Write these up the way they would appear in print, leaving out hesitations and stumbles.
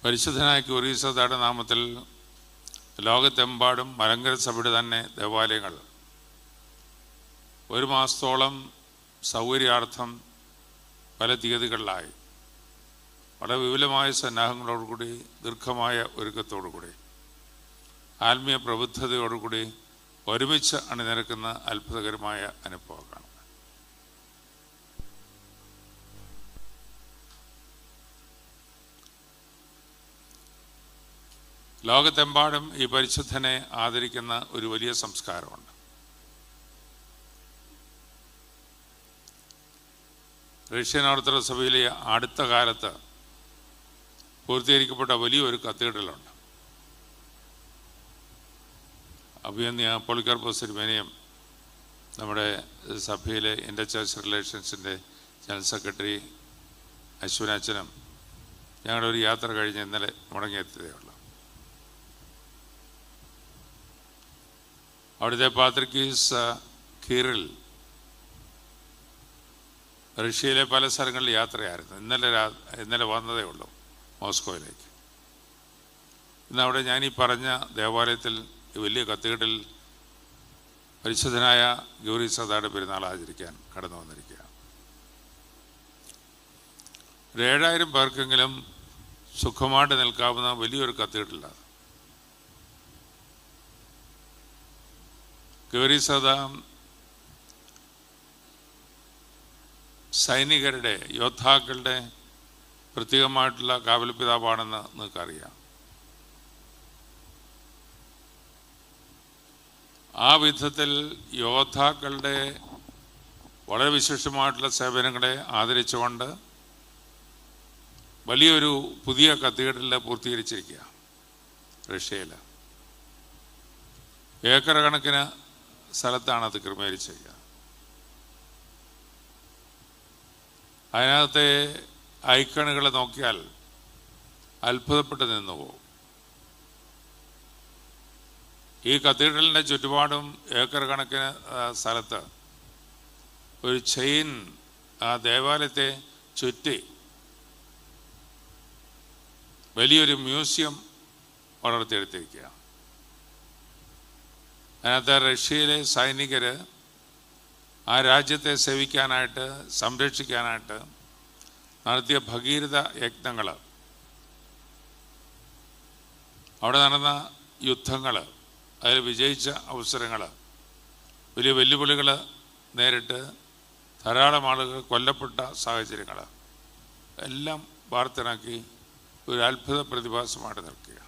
പരിശുദ്ധനായ ഗൗരീസഭയുടെ നാമത്തിൽ ലോകത്തെമ്പാടും മലങ്കര സഭയുടെ തന്നെ ദേവാലയങ്ങൾ ഒരു മാസത്തോളം സൗകര്യാർത്ഥം പല തീയതികളിലായി വളരെ വിപുലമായ സന്നാഹങ്ങളോടുകൂടി ദീർഘമായ ഒരുക്കത്തോടുകൂടി ആത്മീയ പ്രബുദ്ധതയോടുകൂടി ഒരുമിച്ച് അണിനിരക്കുന്ന അത്ഭുതകരമായ അനുഭവമാണ്. ലോകത്തെമ്പാടും ഈ പരിശുദ്ധനെ ആദരിക്കുന്ന ഒരു വലിയ സംസ്കാരമുണ്ട്. റഷ്യൻ ഓർത്തഡോക്സ് സഭയിലെ അടുത്ത കാലത്ത് പൂർത്തീകരിക്കപ്പെട്ട വലിയൊരു കത്തീഡ്രലുണ്ട്. അഭിനന്ദ പോളികാർപ്പോസ് തിരുമേനിയും നമ്മുടെ സഭയിലെ ഇന്റർ ചർച്ച് റിലേഷൻസിൻ്റെ ജനറൽ സെക്രട്ടറി അശ്വനാച്ചനും ഞങ്ങളുടെ ഒരു യാത്ര കഴിഞ്ഞ് ഇന്നലെ മുടങ്ങിയെത്തിയതേ ഉള്ളൂ. അവിടുത്തെ പാത്രിക്കീസ് കീറിൽ റഷ്യയിലെ പല സ്ഥലങ്ങളിൽ യാത്രയായിരുന്നു. ഇന്നലെ വന്നതേ ഉള്ളൂ മോസ്കോയിലേക്ക്. ഇന്ന് അവിടെ ഞാനീ പറഞ്ഞ ദേവാലയത്തിൽ വലിയ കത്തീഡ്രലിൽ പരിശുദ്ധനായ ഗൗരീസഭയുടെ പെരുന്നാൾ ആചരിക്കാൻ കടന്നു വന്നിരിക്കുക. 7000 പേർക്കെങ്കിലും സുഖമായിട്ട് നിൽക്കാവുന്ന വലിയൊരു കത്തീഡ്രലാണ്. ഗൗരീസഭ സൈനികരുടെ യോദ്ധാക്കളുടെ പ്രത്യേകമായിട്ടുള്ള കാവൽപിതാവാണെന്ന് നിങ്ങൾക്കറിയാം. ആ വിധത്തിൽ യോദ്ധാക്കളുടെ വളരെ വിശിഷ്ടമായിട്ടുള്ള സേവനങ്ങളെ ആദരിച്ചുകൊണ്ട് വലിയൊരു പുതിയ കത്തീഡ്രൽ പൂർത്തീകരിച്ചിരിക്കുക റഷ്യയിൽ. ഏക്കർ കണക്കിന് സ്ഥലത്താണ് അത് ക്രമീകരിച്ചിരിക്കുക. അതിനകത്തെ ഐക്കണുകൾ നോക്കിയാൽ അത്ഭുതപ്പെട്ട് നിന്നു പോകും. ഈ കത്തീഡ്രലിൻ്റെ ചുറ്റുപാടും ഏക്കർ കണക്കിന് സ്ഥലത്ത് ഒരു ചെയിൻ ആ ദേവാലയത്തെ ചുറ്റി വലിയൊരു മ്യൂസിയം വളർത്തിയെടുത്തിരിക്കുക. അതിനകത്ത് റഷ്യയിലെ സൈനികർ ആ രാജ്യത്തെ സേവിക്കാനായിട്ട് സംരക്ഷിക്കാനായിട്ട് നടത്തിയ ഭഗീരഥ യജ്ഞങ്ങൾ, അവിടെ നടന്ന യുദ്ധങ്ങൾ, അതിൽ വിജയിച്ച അവസരങ്ങൾ, വലിയ വെല്ലുവിളികൾ നേരിട്ട് ധാരാളം ആളുകൾ കൊല്ലപ്പെട്ട സാഹചര്യങ്ങൾ എല്ലാം വാർത്തയാക്കി ഒരു അത്ഭുത പ്രതിഭാസമായിട്ട് നിൽക്കുക.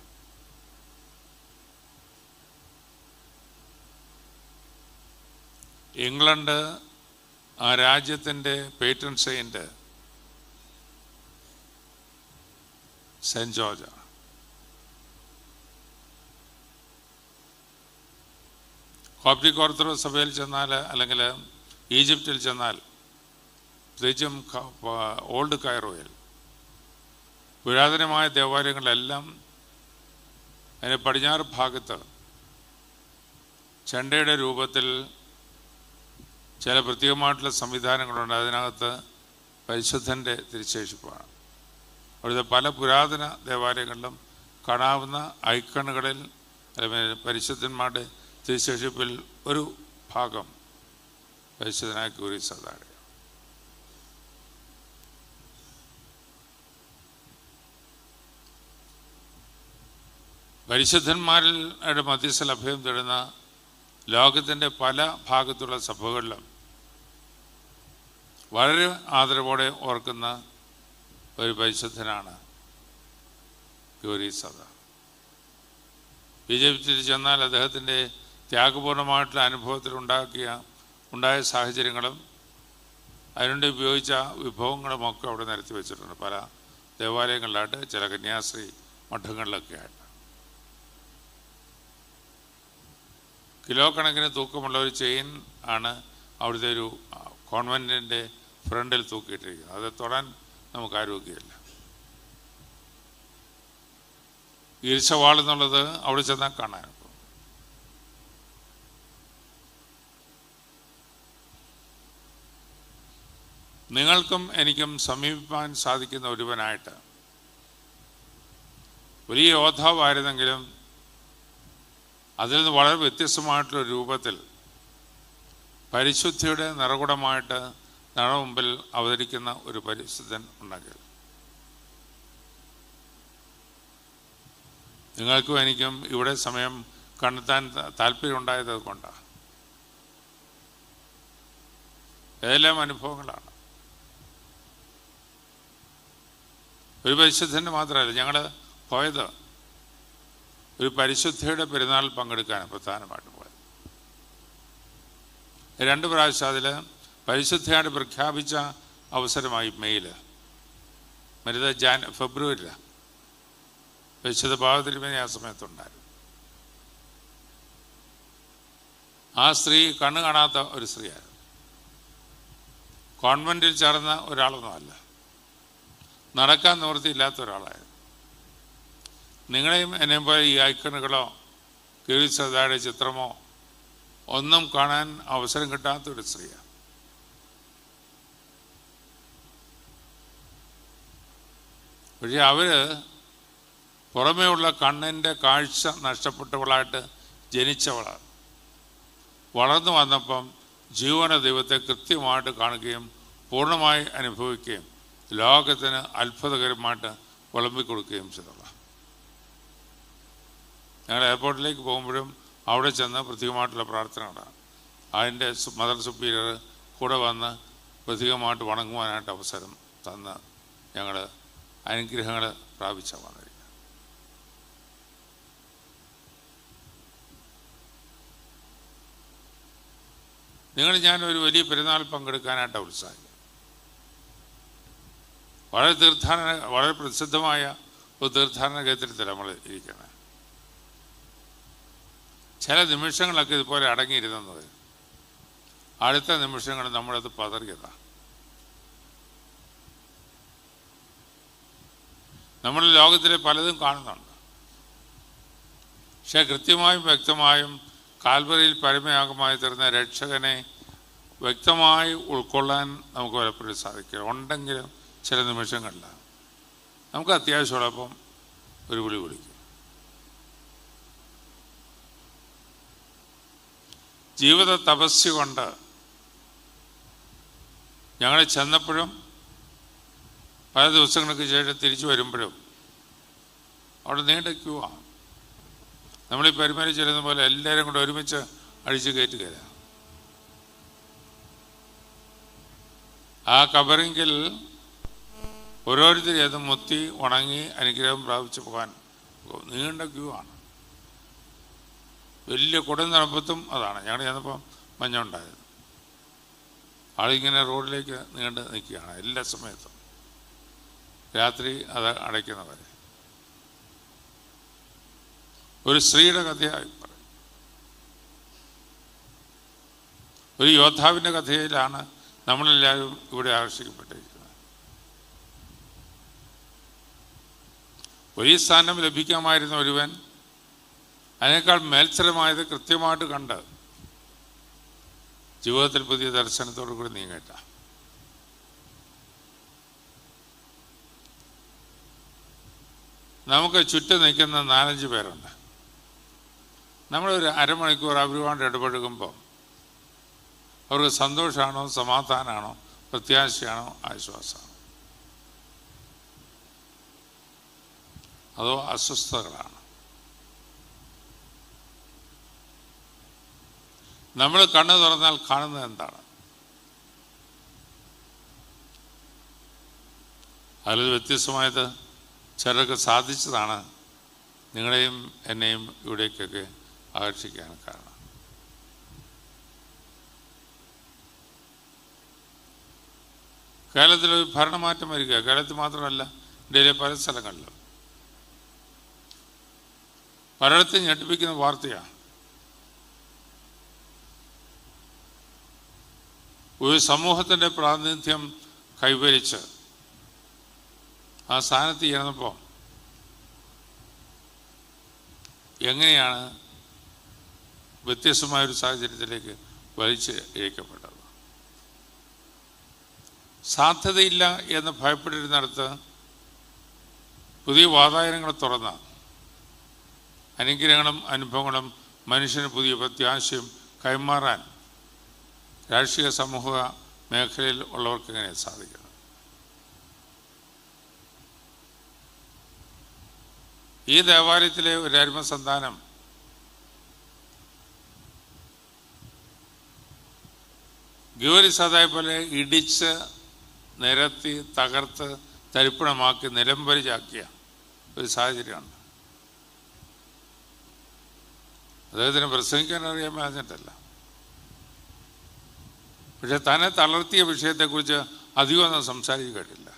ഇംഗ്ലണ്ട് ആ രാജ്യത്തിൻ്റെ patron saint saint George. Coptic Orthodox സഭയിൽ ചെന്നാൽ അല്ലെങ്കിൽ ഈജിപ്തിൽ ചെന്നാൽ, പ്രത്യേകിച്ചും ഓൾഡ് കൈറോയിൽ പുരാതനമായ ദേവാലയങ്ങളെല്ലാം അതിന് പടിഞ്ഞാറ് ഭാഗത്ത് ചെണ്ടയുടെ രൂപത്തിൽ ചില പ്രത്യേകമായിട്ടുള്ള സംവിധാനങ്ങളുണ്ട്. അതിനകത്ത് പരിശുദ്ധൻ്റെ തിരുശേഷിപ്പാണ്. അവിടുത്തെ പല പുരാതന ദേവാലയങ്ങളിലും കാണാവുന്ന ഐക്കണുകളിൽ പരിശുദ്ധന്മാരുടെ തിരുശേഷിപ്പിൽ ഒരു ഭാഗം പരിശുദ്ധനായ ഗൗരീസഭയുടെ. പരിശുദ്ധന്മാരുടെ മധ്യസ്ഥൽ അഭയം തേടുന്ന ലോകത്തിൻ്റെ പല ഭാഗത്തുള്ള സഭകളിലും വളരെ ആദരവോടെ ഓർക്കുന്ന ഒരു പരിശുദ്ധനാണ് ഗൗരീസഭ. ഈജിപ്തിൽ ചെന്നാൽ അദ്ദേഹത്തിൻ്റെ ത്യാഗപൂർണമായിട്ടുള്ള അനുഭവത്തിൽ ഉണ്ടായ സാഹചര്യങ്ങളും അതിനുവേണ്ടി ഉപയോഗിച്ച വിഭവങ്ങളുമൊക്കെ അവിടെ നിരത്തി വെച്ചിട്ടുണ്ട്. പല ദേവാലയങ്ങളിലായിട്ട്, ചില കന്യാസ്ത്രീ മഠങ്ങളിലൊക്കെ ആയിട്ട്. കിലോ കണക്കിന് തൂക്കമുള്ള ഒരു ചെയിൻ ആണ് അവിടുത്തെ ഒരു കോൺവെൻറ്റിൻ്റെ ഫ്രണ്ടിൽ തൂക്കിയിട്ടിരിക്കുന്നത്. അത് തൊടാൻ നമുക്ക് ആരോഗ്യമില്ല. ഈർച്ചവാളെന്നുള്ളത് അവിടെ ചെന്നാൽ കാണാൻ. നിങ്ങൾക്കും എനിക്കും സമീപിക്കാൻ സാധിക്കുന്ന ഒരുവനായിട്ട് വലിയ യോദ്ധാവായിരുന്നെങ്കിലും അതിൽ നിന്ന് വളരെ വ്യത്യസ്തമായിട്ടുള്ള രൂപത്തിൽ പരിശുദ്ധിയുടെ നിറകുടമായിട്ട് നമ്മുടെ മുമ്പിൽ അവതരിക്കുന്ന ഒരു പരിശുദ്ധൻ ഉണ്ടെങ്കിൽ നിങ്ങൾക്കും എനിക്കും ഇവിടെ സമയം കണ്ടെത്താൻ താല്പര്യമുണ്ടായത് കൊണ്ടാണ്. ഏതെല്ലാം അനുഭവങ്ങളാണ്. ഒരു പരിശുദ്ധന് മാത്രമല്ല, ഞങ്ങൾ പോയത് ഒരു പരിശുദ്ധിയുടെ പെരുന്നാൾ പങ്കെടുക്കാൻ പ്രധാനമായിട്ട് പോയത്. 2 പ്രാവശ്യം അതിൽ പരിശുദ്ധിയായിട്ട് പ്രഖ്യാപിച്ച അവസരമായി മെയ്യിൽ, മരുത് ഫെബ്രുവരിയിൽ വിശുദ്ധ ഭാവത്തിരുമേനി ആ സമയത്തുണ്ടായിരുന്നു. ആ സ്ത്രീ കണ്ണു കാണാത്ത ഒരു സ്ത്രീയായിരുന്നു. കോൺവെൻറ്റിൽ ചേർന്ന ഒരാളൊന്നുമല്ല, നടക്കാൻ നിവൃത്തിയില്ലാത്ത ഒരാളായിരുന്നു. നിങ്ങളെയും എന്നെയും പോലെ ഈ ഐക്കണുകളോ ഗിരിശ്രദ്ധയുടെ ചിത്രമോ ഒന്നും കാണാൻ അവസരം കിട്ടാത്തൊരു സ്ത്രീയാണ്. പക്ഷേ അവർ പുറമേ ഉള്ള കണ്ണിൻ്റെ കാഴ്ച നഷ്ടപ്പെട്ടവളായിട്ട് ജനിച്ചവളാണ്. വളർന്നു വന്നപ്പം ജീവന ദൈവത്തെ കൃത്യമായിട്ട് കാണുകയും പൂർണ്ണമായി അനുഭവിക്കുകയും ലോകത്തിന് അത്ഭുതകരമായിട്ട് വിളമ്പിക്കൊടുക്കുകയും ചെയ്തവളാണ്. ഞങ്ങൾ എയർപോർട്ടിലേക്ക് പോകുമ്പോഴും അവിടെ ചെന്ന് പ്രത്യേകമായിട്ടുള്ള പ്രാർത്ഥനകളാണ്. അതിൻ്റെ മദർ സുപ്പീരിയർ കൂടെ വന്ന് പ്രത്യേകമായിട്ട് വണങ്ങുവാനായിട്ട് അവസരം തന്ന് ഞങ്ങൾ അനുഗ്രഹങ്ങൾ പ്രാപിച്ച വന്നിരിക്കുക. ഞാനൊരു വലിയ പെരുന്നാൾ പങ്കെടുക്കാനായിട്ട് ഉത്സാഹിക്കും. വളരെ പ്രസിദ്ധമായ ഒരു തീർത്ഥാടന കേന്ദ്രത്തിൽ നമ്മൾ ഇരിക്കുന്നത്. ചില നിമിഷങ്ങളൊക്കെ ഇതുപോലെ അടങ്ങിയിരുന്നത്, അടുത്ത നിമിഷങ്ങൾ നമ്മളത് പതറിയതാണ്. നമ്മൾ ലോകത്തിലെ പലതും കാണുന്നുണ്ട്. പക്ഷെ കൃത്യമായും വ്യക്തമായും കാൽവരിയിൽ പരമയാഗമായി തീർന്ന രക്ഷകനെ വ്യക്തമായി ഉൾക്കൊള്ളാൻ നമുക്ക് പലപ്പോഴും സാധിക്കുക. ഉണ്ടെങ്കിലും ചില നിമിഷങ്ങളില്ല നമുക്ക് അത്യാവശ്യമുള്ളപ്പം ഒരു വിളി വിളിക്കും. ജീവിത തപസ്യ കൊണ്ട് ഞങ്ങൾ ചെന്നപ്പോഴും പല ദിവസങ്ങൾക്ക് ശേഷം തിരിച്ചു വരുമ്പോഴും അവിടെ നീണ്ട ക്യൂ ആണ്. നമ്മളീ പെരുമാറി ചെല്ലുന്ന പോലെ എല്ലാവരും കൂടെ ഒരുമിച്ച് അടിച്ച് കയറ്റുകയില്ല. ആ കബറിങ്കിൽ ഓരോരുത്തരും അത് മുത്തി ഉണങ്ങി അനുഗ്രഹം പ്രാപിച്ചു പോകാൻ നീണ്ട ക്യൂ ആണ്. വലിയ കൊടുന്തണുപ്പത്തും അതാണ്. ഞങ്ങൾ ചെന്നപ്പം മഞ്ഞുണ്ടായത്. ആളിങ്ങനെ റോഡിലേക്ക് നീണ്ട് നിൽക്കുകയാണ് എല്ലാ സമയത്തും, രാത്രി അത് അടയ്ക്കുന്നവരെ. ഒരു സ്ത്രീയുടെ കഥയായി പറയും. ഒരു യോദ്ധാവിൻ്റെ കഥയിലാണ് നമ്മളെല്ലാവരും ഇവിടെ ആകർഷിക്കപ്പെട്ടിരിക്കുന്നത്. വലിയ സ്ഥാനം ലഭിക്കാമായിരുന്ന ഒരുവൻ അതിനേക്കാൾ മേൽച്ചരമായത് കൃത്യമായിട്ട് കണ്ട് ജീവിതത്തിൽ പുതിയ ദർശനത്തോടു കൂടി നീങ്ങേറ്റ. നമുക്ക് ചുറ്റും നിൽക്കുന്ന 4-5 പേരുണ്ട്. നമ്മളൊരു അരമണിക്കൂർ അവരുമായിട്ട് ഇടപഴകുമ്പോൾ അവർക്ക് സന്തോഷമാണോ, സമാധാനമാണോ, പ്രത്യാശയാണോ, ആശ്വാസമാണോ, അതോ അസ്വസ്ഥതകളാണ്? നമ്മൾ കണ്ണു തുറന്നാൽ കാണുന്നത് എന്താണ്? അതിൽ വ്യത്യസ്തമായത് ചിലർക്ക് സാധിച്ചതാണ് നിങ്ങളെയും എന്നെയും ഇവിടേക്കൊക്കെ ആകർഷിക്കാൻ കാരണം. കേരളത്തിലൊരു ഭരണമാറ്റം വരിക, കേരളത്തിൽ മാത്രമല്ല ഇന്ത്യയിലെ പല സ്ഥലങ്ങളിലും പലയിടത്തും ഞെട്ടിപ്പിക്കുന്ന വാർത്തയാണ്. ഒരു സമൂഹത്തിൻ്റെ പ്രാതിനിധ്യം കൈവരിച്ച് ആ സ്ഥാനത്ത് ചേർന്നപ്പോൾ എങ്ങനെയാണ് വ്യത്യസ്തമായൊരു സാഹചര്യത്തിലേക്ക് വലിച്ച് ഇഴക്കപ്പെട്ടത്? സാധ്യതയില്ല എന്ന് ഭയപ്പെട്ടിരുന്നിടത്ത് പുതിയ വാതായനങ്ങൾ തുറന്ന അനുഗ്രഹങ്ങളും അനുഭവങ്ങളും മനുഷ്യന് പുതിയ പ്രത്യാശയും കൈമാറാൻ രാഷ്ട്രീയ സമൂഹ മേഖലയിൽ ഉള്ളവർക്ക് എങ്ങനെ സാധിക്കണം? ഈ ദേവാലയത്തിലെ ഒരു അരുമസന്താനം ഗൗരി സദായെ പോലെ ഇടിച്ച് നിരത്തി തകർത്ത് തരിപ്പണമാക്കി നിലംപരിചാക്കിയ ഒരു സാഹചര്യമുണ്ട്. അദ്ദേഹത്തിന് പ്രസംഗിക്കാൻ അറിയാൻ പറഞ്ഞിട്ടല്ല, പക്ഷെ തന്നെ തളർത്തിയ വിഷയത്തെക്കുറിച്ച് അധികമൊന്നും സംസാരിച്ച് കേട്ടില്ല.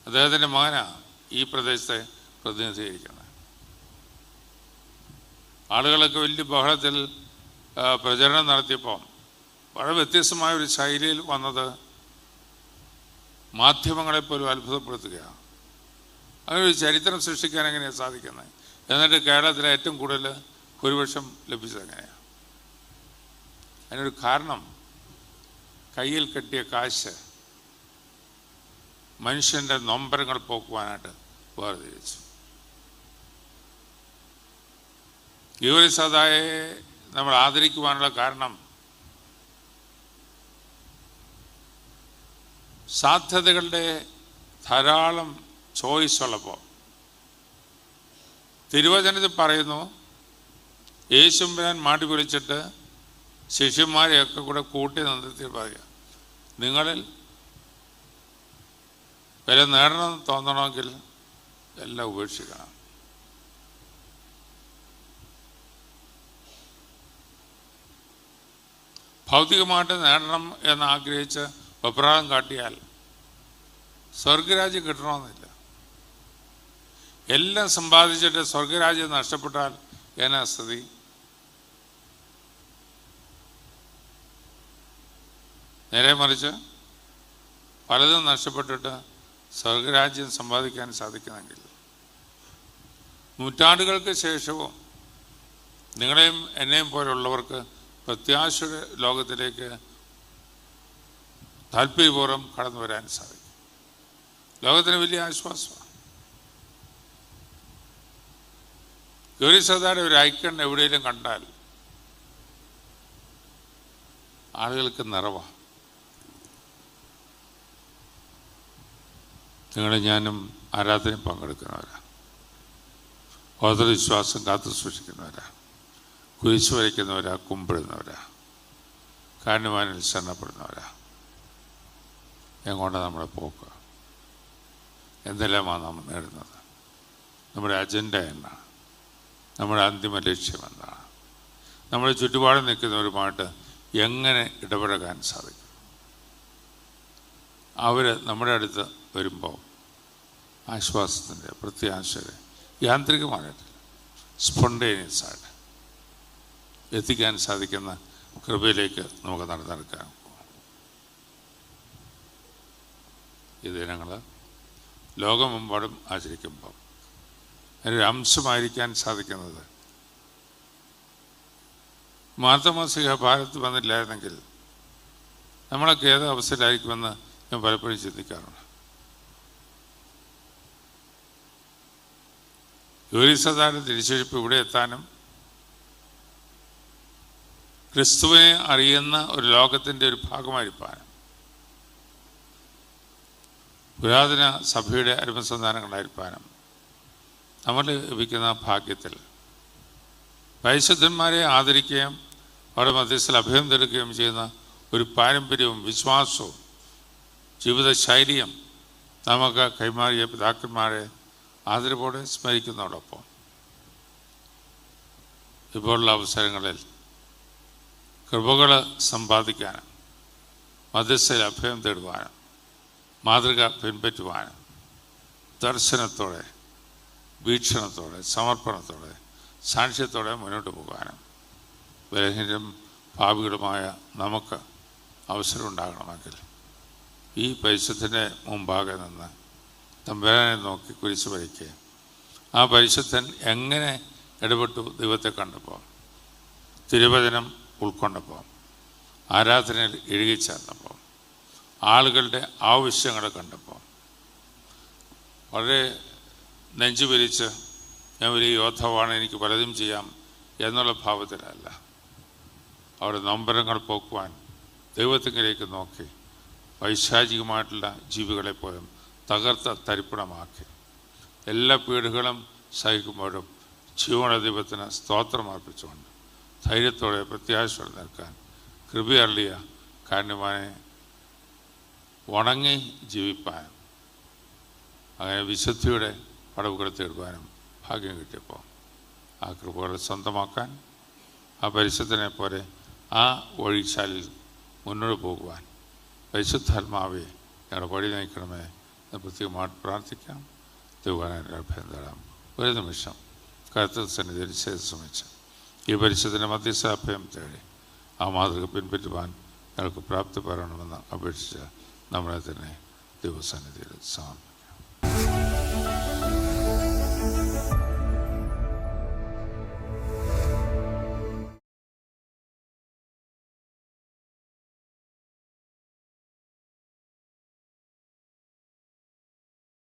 അദ്ദേഹത്തിൻ്റെ മകനാണ് ഈ പ്രദേശത്തെ പ്രതിനിധീകരിക്കുന്നത്. ആളുകളൊക്കെ വലിയ ബഹളത്തിൽ പ്രചരണം നടത്തിയപ്പോൾ വളരെ വ്യത്യസ്തമായ ഒരു ശൈലിയിൽ വന്നത് മാധ്യമങ്ങളെപ്പോലും അത്ഭുതപ്പെടുത്തുകയാണ്. അങ്ങനെ ഒരു ചരിത്രം സൃഷ്ടിക്കാൻ എങ്ങനെയാണ് സാധിക്കുന്നത്? എന്നിട്ട് കേരളത്തിലെ ഏറ്റവും കൂടുതൽ ഭൂരിപക്ഷം ലഭിച്ചത് എങ്ങനെയാണ്? അതിനൊരു കാരണം കയ്യിൽ കെട്ടിയ കാശ് മനുഷ്യൻ്റെ നൊമ്പരങ്ങൾ പോക്കുവാനായിട്ട് വേർതിരിച്ചു. ഗൗരി സദായെ നമ്മൾ ആദരിക്കുവാനുള്ള കാരണം സാധ്യതകളുടെ ധാരാളം ചോയ്സ് ഉള്ളപ്പോൾ തിരുവചനത്തിൽ പറയുന്നു, യേശുമ്പരാൻ മാടി വിളിച്ചിട്ട് ശിഷ്യന്മാരെയൊക്കെ കൂടെ കൂട്ടി നിർത്തി പറയുക, നിങ്ങളിൽ വില നേടണം തോന്നണമെങ്കിൽ എല്ലാം ഉപേക്ഷിക്കണം. ഭൗതികമായിട്ട് നേടണം എന്നാഗ്രഹിച്ച് വെപ്രാളം കാട്ടിയാൽ സ്വർഗരാജ്യം കിട്ടണമെന്നില്ല. എല്ലാം സമ്പാദിച്ചിട്ട് സ്വർഗരാജ്യം നഷ്ടപ്പെട്ടാൽ എന്നാ സ്ഥിതി? നേരെ മറിച്ച് പലതും നഷ്ടപ്പെട്ടിട്ട് സ്വർഗരാജ്യം സമ്പാദിക്കാൻ സാധിക്കുന്നെങ്കിൽ നൂറ്റാണ്ടുകൾക്ക് ശേഷവും നിങ്ങളെയും എന്നെയും പോലുള്ളവർക്ക് പ്രത്യാശയുടെ ലോകത്തിലേക്ക് താല്പര്യപൂർവ്വം കടന്നു വരാൻ സാധിക്കും. ലോകത്തിന് വലിയ ആശ്വാസമാണ്. ഗൗരി സദായുടെ ഒരു ഐക്കൺ എവിടെയെങ്കിലും കണ്ടാൽ ആളുകൾക്ക് നിറവാണ്. നിങ്ങളെ ഞാനും ആരാധനയിൽ പങ്കെടുക്കുന്നവരാണ്. വിശ്വാസം കാത്തു സൂക്ഷിക്കുന്നവരാ, കുരിശ് വരയ്ക്കുന്നവരാ, കുമ്പിടുന്നവരാ, കാരണവാനിൽ ശരണപ്പെടുന്നവരാ. എങ്ങോട്ടാണ് നമ്മുടെ പോക്ക്? എന്തെല്ലാമാണ് നാം നേടുന്നത്? നമ്മുടെ അജണ്ട എന്നാണ്? നമ്മുടെ അന്തിമ ലക്ഷ്യം എന്താണ്? നമ്മുടെ ചുറ്റുപാടും നിൽക്കുന്നവരുമായിട്ട് എങ്ങനെ ഇടപഴകാൻ സാധിക്കും? അവർ നമ്മുടെ അടുത്ത് വരുമ്പോൾ ആശ്വാസത്തിൻ്റെ പ്രത്യാശയുടെ യാന്ത്രികമായിട്ട് സ്പോണ്ടേനിയസായിട്ട് എത്തിക്കാൻ സാധിക്കുന്ന കൃപയിലേക്ക് നമുക്ക് നടന്നെടുക്കാൻ. ഈ ദിനങ്ങൾ ലോകമെമ്പാടും ആചരിക്കുമ്പോൾ അതിനൊരു അംശമായിരിക്കാൻ സാധിക്കുന്നത് മാർത്തമാസിക ഭാരതത്തിൽ വന്നില്ലായിരുന്നെങ്കിൽ നമ്മളൊക്കെ ഏത് അവസ്ഥയിലായിരിക്കുമെന്ന് ഞാൻ പലപ്പോഴും ചിന്തിക്കാറുണ്ട്. ഗൗരി സദായുടെ തിരിച്ചെഴുപ്പ് ഇവിടെ എത്താനും ക്രിസ്തുവിനെ അറിയുന്ന ഒരു ലോകത്തിൻ്റെ ഒരു ഭാഗമായിരിക്കാനും പുരാതന സഭയുടെ അരുമസന്താനങ്ങളായിരിക്കാനും നമ്മൾ ലഭിക്കുന്ന ഭാഗ്യത്തിൽ പരിശുദ്ധന്മാരെ ആദരിക്കുകയും അവരുടെ മധ്യസ്ഥൽ അഭയം തേടുകയും ചെയ്യുന്ന ഒരു പാരമ്പര്യവും വിശ്വാസവും ജീവിതശൈലിയും നമുക്ക് കൈമാറിയ പിതാക്കന്മാരെ ആദരവോടെ സ്മരിക്കുന്നതോടൊപ്പം ഇപ്പോഴുള്ള അവസരങ്ങളിൽ കൃപകൾ സമ്പാദിക്കാനും മധ്യസ്ഥയിൽ അഭയം തേടുവാനും മാതൃക പിൻപറ്റുവാനും ദർശനത്തോടെ, വീക്ഷണത്തോടെ, സമർപ്പണത്തോടെ, സാക്ഷ്യത്തോടെ മുന്നോട്ട് പോകാനും ബലഹീനരും പാപികളുമായ നമുക്ക് അവസരം ഉണ്ടാകണമെങ്കിൽ ഈ പരിശുദ്ധൻ്റെ മുമ്പാകെ നിന്ന് തമ്പുരാനെ നോക്കി കുരിശ് വരയ്ക്കുക. ആ പരിശുദ്ധൻ എങ്ങനെ ഇടപെട്ടു ദൈവത്തെ കണ്ടപ്പോൾ, തിരുവചനം ഉൾക്കൊണ്ടപ്പോൾ, ആരാധനയിൽ ഇഴുകിച്ചേർന്നപ്പോൾ, ആളുകളുടെ ആവശ്യങ്ങൾ കണ്ടപ്പോൾ, വളരെ നെഞ്ചു വിരിച്ച് ഞാൻ വലിയ യോദ്ധാവാണ്, എനിക്ക് പലതും ചെയ്യാം എന്നുള്ള ഭാവത്തിലല്ല. അവരുടെ നൊമ്പരങ്ങൾ പോക്കുവാൻ ദൈവത്തിങ്കിലേക്ക് നോക്കി പൈശാചികമായിട്ടുള്ള ജീവികളെ പോലും തകർത്ത തരിപ്പണമാക്കി എല്ലാ പീഡകളും സഹിക്കുമ്പോഴും ജീവനുള്ള ദൈവത്തിന് സ്തോത്രം അർപ്പിച്ചുകൊണ്ട് ധൈര്യത്തോടെ പ്രത്യാശയോടെ നിൽക്കാൻ കൃപയറിയ കാരണവാനെ ഉണങ്ങി ജീവിപ്പാനും അങ്ങനെ വിശുദ്ധിയുടെ പടവുകൾ തേടുവാനും ഭാഗ്യം കിട്ടിയപ്പോൾ ആ കൃപകളെ സ്വന്തമാക്കാൻ ആ പരിശുദ്ധനെ പോലെ ആ വഴിച്ചാലിൽ മുന്നോട്ട് പോകുവാൻ പരിശുദ്ധാത്മാവെ ഞങ്ങളുടെ വഴി നയിക്കണമേ എന്ന് പ്രത്യേകമായിട്ട് പ്രാർത്ഥിക്കാം. ദൈവവാനായിട്ട് അഭയം തരാം. ഒരു നിമിഷം കർത്തൃ സന്നിധിയിൽ ശ്രമിച്ച് ഈ പരിശുദ്ധൻ്റെ മധ്യസ്ഥ അഭയം തേടി ആ മാതൃക പിൻപറ്റുവാൻ ഞങ്ങൾക്ക് പ്രാപ്തി പറയണമെന്ന് അപേക്ഷിച്ച് നമ്മളെ തന്നെ ദൈവസന്നിധിയിൽ സമർപ്പിക്കാം.